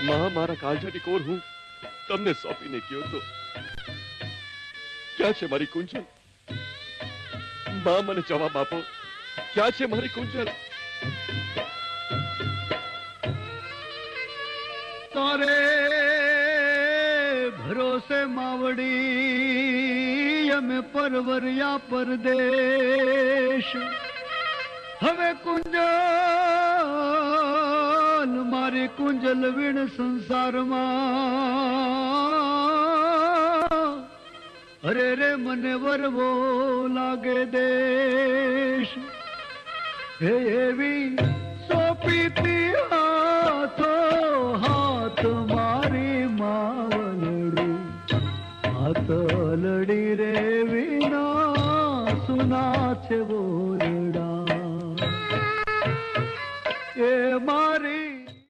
માં મારા કાળજાની કોર હું તમને સોંપીને ગયો તો ક્યાં છે મારી કુંજલ? માં મને જવાબ આપો, ક્યાં છે મારી કુંજલ? તારે ભરોસે માવડી અમે પરવર્યા પરદેશ, હવે કુંજલ મારી કુંજલ વીણ સંસારમાં અરે રે મને વરવો લાગે દેશ. હે એવી સોંપીતી હાથો હાથ મારી માવલડી, હાથ લડી રે વિના સુના છે